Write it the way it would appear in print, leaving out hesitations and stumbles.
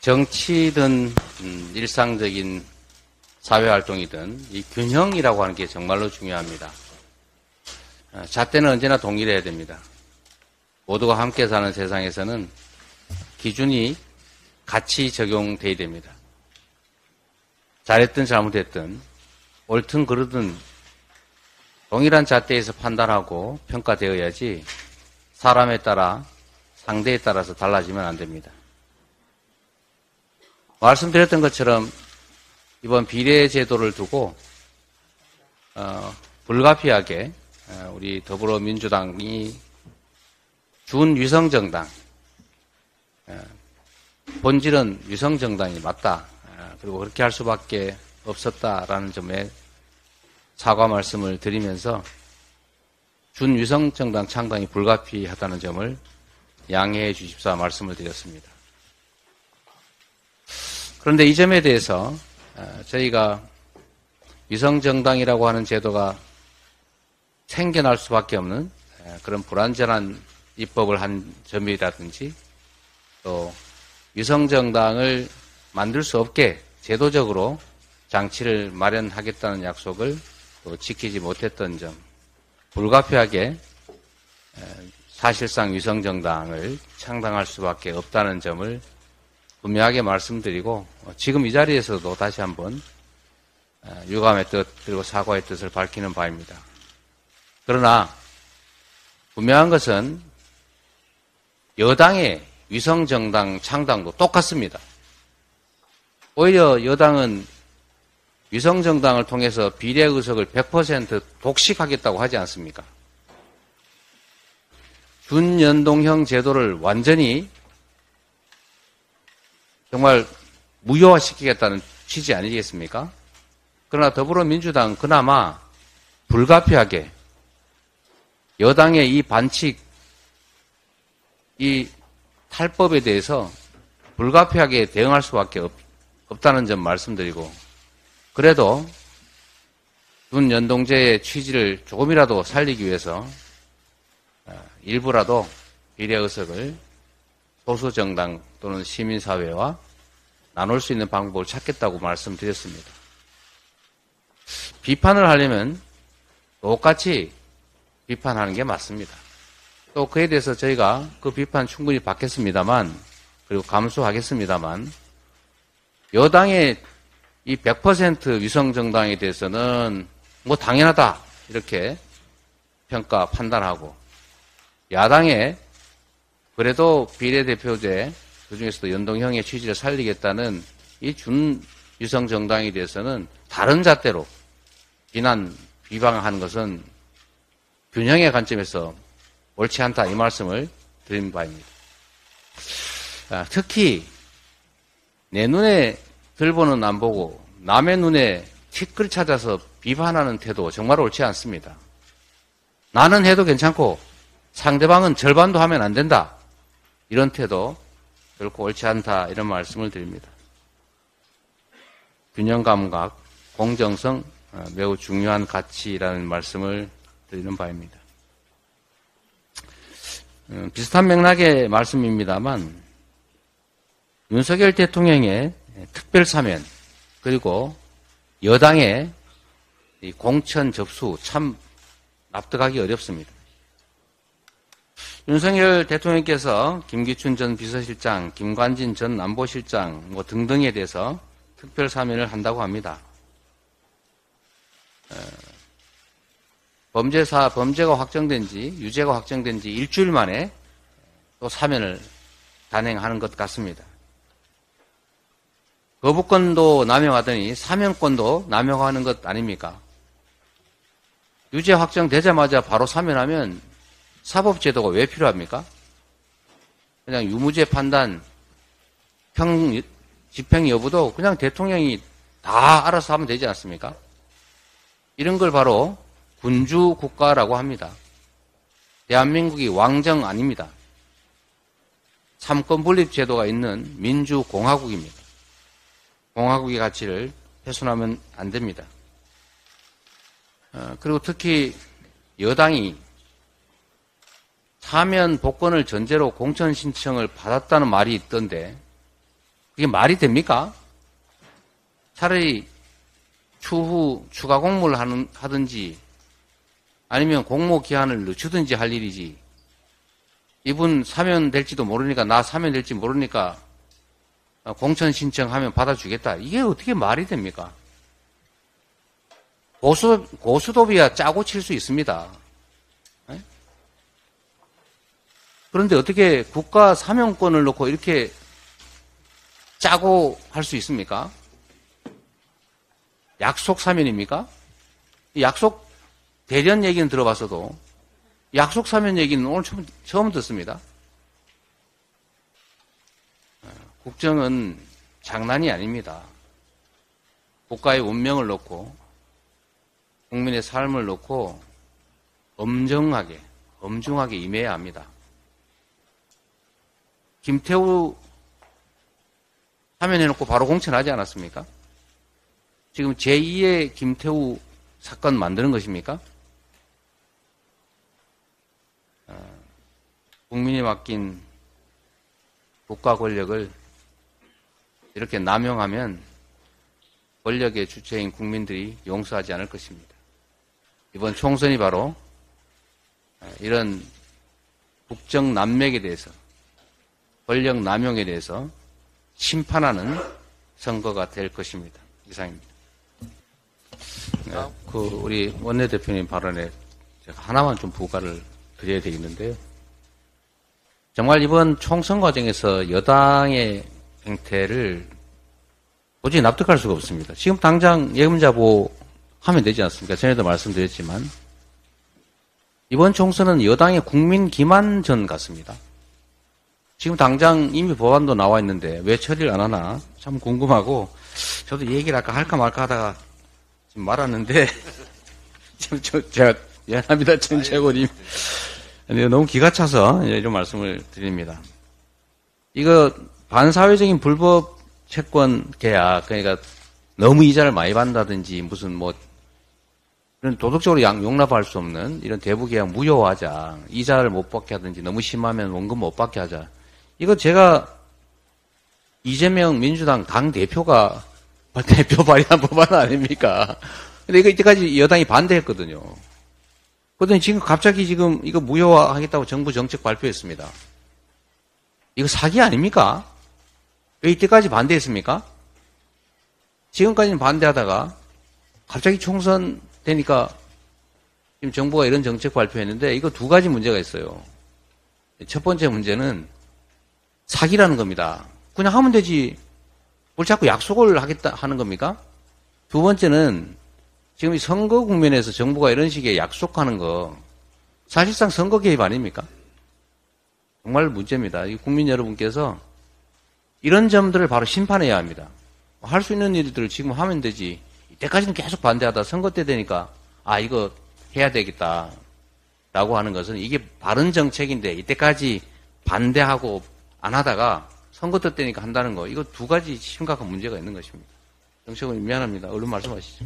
정치든 일상적인 사회활동이든 이 균형이라고 하는 게 정말로 중요합니다. 잣대는 언제나 동일해야 됩니다. 모두가 함께 사는 세상에서는 기준이 같이 적용돼야 됩니다. 잘했든 잘못했든 옳든 그르든 동일한 잣대에서 판단하고 평가되어야지 사람에 따라 상대에 따라서 달라지면 안 됩니다. 말씀드렸던 것처럼 이번 비례 제도를 두고 불가피하게 우리 더불어민주당이 준위성정당, 본질은 위성정당이 맞다. 그리고 그렇게 할 수밖에 없었다라는 점에 사과 말씀을 드리면서 준위성정당 창당이 불가피하다는 점을 양해해 주십사 말씀을 드렸습니다. 그런데 이 점에 대해서 저희가 위성정당이라고 하는 제도가 생겨날 수밖에 없는 그런 불완전한 입법을 한 점이라든지 또 위성정당을 만들 수 없게 제도적으로 장치를 마련하겠다는 약속을 또 지키지 못했던 점, 불가피하게 사실상 위성정당을 창당할 수밖에 없다는 점을 분명하게 말씀드리고 지금 이 자리에서도 다시 한번 유감의 뜻 그리고 사과의 뜻을 밝히는 바입니다. 그러나 분명한 것은 여당의 위성정당 창당도 똑같습니다. 오히려 여당은 위성정당을 통해서 비례의석을 100% 독식하겠다고 하지 않습니까? 준연동형 제도를 완전히 정말 무효화시키겠다는 취지 아니겠습니까? 그러나 더불어민주당은 그나마 불가피하게 여당의 이 반칙, 이 탈법에 대해서 불가피하게 대응할 수밖에 없다는 점 말씀드리고 그래도 준연동제의 취지를 조금이라도 살리기 위해서 일부라도 비례의석을 소수정당 또는 시민사회와 나눌 수 있는 방법을 찾겠다고 말씀드렸습니다. 비판을 하려면 똑같이 비판하는 게 맞습니다. 또 그에 대해서 저희가 그 비판 충분히 받겠습니다만 그리고 감수하겠습니다만 여당의 이 100% 위성정당에 대해서는 뭐 당연하다 이렇게 평가 판단하고 야당의 그래도 비례대표제 그중에서도 연동형의 취지를 살리겠다는 이 준위성정당에 대해서는 다른 잣대로 비방하는 것은 균형의 관점에서 옳지 않다 이 말씀을 드린 바입니다. 특히 내 눈에 들보는 안 보고 남의 눈에 티끌 찾아서 비판하는 태도 정말 옳지 않습니다. 나는 해도 괜찮고 상대방은 절반도 하면 안 된다. 이런 태도 결코 옳지 않다 이런 말씀을 드립니다. 균형 감각, 공정성 매우 중요한 가치라는 말씀을 드리는 바입니다. 비슷한 맥락의 말씀입니다만 윤석열 대통령의 특별사면 그리고 여당의 공천 접수 참 납득하기 어렵습니다. 윤석열 대통령께서 김기춘 전 비서실장, 김관진 전 안보실장 등등에 대해서 특별사면을 한다고 합니다. 범죄가 확정된 지, 유죄가 확정된 지 일주일 만에 또 사면을 단행하는 것 같습니다. 거부권도 남용하더니 사면권도 남용하는 것 아닙니까? 유죄 확정되자마자 바로 사면하면 사법제도가 왜 필요합니까? 그냥 유무죄 판단, 집행 여부도 그냥 대통령이 다 알아서 하면 되지 않습니까? 이런 걸 바로 군주 국가라고 합니다. 대한민국이 왕정 아닙니다. 삼권 분립 제도가 있는 민주공화국입니다. 공화국의 가치를 훼손하면 안 됩니다. 그리고 특히 여당이 사면 복권을 전제로 공천 신청을 받았다는 말이 있던데 이게 말이 됩니까? 차라리 추후 추가 공모를 하든지 아니면 공모 기한을 늦추든지 할 일이지. 이분 사면 될지도 모르니까, 나 사면 될지 모르니까 공천 신청하면 받아주겠다. 이게 어떻게 말이 됩니까? 고수톱이야 짜고 칠 수 있습니다. 네? 그런데 어떻게 국가 사명권을 놓고 이렇게 짜고 할 수 있습니까? 약속 사면입니까? 약속 대련 얘기는 들어봤어도 약속 사면 얘기는 오늘 처음 듣습니다. 국정은 장난이 아닙니다. 국가의 운명을 놓고 국민의 삶을 놓고 엄중하게 임해야 합니다. 김태우 사면해놓고 바로 공천하지 않았습니까? 지금 제2의 김태우 사건 만드는 것입니까? 국민이 맡긴 국가 권력을 이렇게 남용하면 권력의 주체인 국민들이 용서하지 않을 것입니다. 이번 총선이 바로 이런 국정 난맥에 대해서, 권력 남용에 대해서 심판하는 선거가 될 것입니다. 이상입니다. 우리 원내대표님 발언에 제가 하나만 좀 부과를 드려야 되겠는데요. 정말 이번 총선 과정에서 여당의 행태를 도저히 납득할 수가 없습니다. 지금 당장 예금자보 하면 되지 않습니까? 전에도 말씀드렸지만 이번 총선은 여당의 국민 기만전 같습니다. 지금 당장 이미 법안도 나와 있는데 왜 처리를 안 하나 참 궁금하고, 저도 얘기를 아까 할까 말까 하다가 지금 말았는데 지금 제가 미안합니다, 전 최고님. 너무 기가 차서 이런 말씀을 드립니다. 이거 반사회적인 불법 채권 계약, 그러니까 너무 이자를 많이 받는다든지 무슨 뭐 이런 도덕적으로 용납할 수 없는 이런 대부 계약 무효화하자, 이자를 못 받게 하든지 너무 심하면 원금 못 받게 하자. 이거 제가 이재명 민주당 당 대표가 대표 발의한 법안 아닙니까? 근데 이거 이때까지 여당이 반대했거든요. 그런데 지금 갑자기 지금 이거 무효화하겠다고 정부 정책 발표했습니다. 이거 사기 아닙니까? 왜 이때까지 반대했습니까? 지금까지는 반대하다가 갑자기 총선 되니까 지금 정부가 이런 정책 발표했는데 이거 두 가지 문제가 있어요. 첫 번째 문제는 사기라는 겁니다. 그냥 하면 되지. 뭘 자꾸 약속을 하겠다 하는 겁니까? 두 번째는 지금 이 선거 국면에서 정부가 이런 식의 약속하는 거 사실상 선거 개입 아닙니까? 정말 문제입니다. 이 국민 여러분께서 이런 점들을 바로 심판해야 합니다. 할 수 있는 일들을 지금 하면 되지. 이때까지는 계속 반대하다 선거 때 되니까 이거 해야 되겠다 라고 하는 것은 이게 바른 정책인데 이때까지 반대하고 안 하다가 선거 때 되니까 한다는 거, 이거 두 가지 심각한 문제가 있는 것입니다. 정책은 미안합니다. 얼른 말씀하시죠.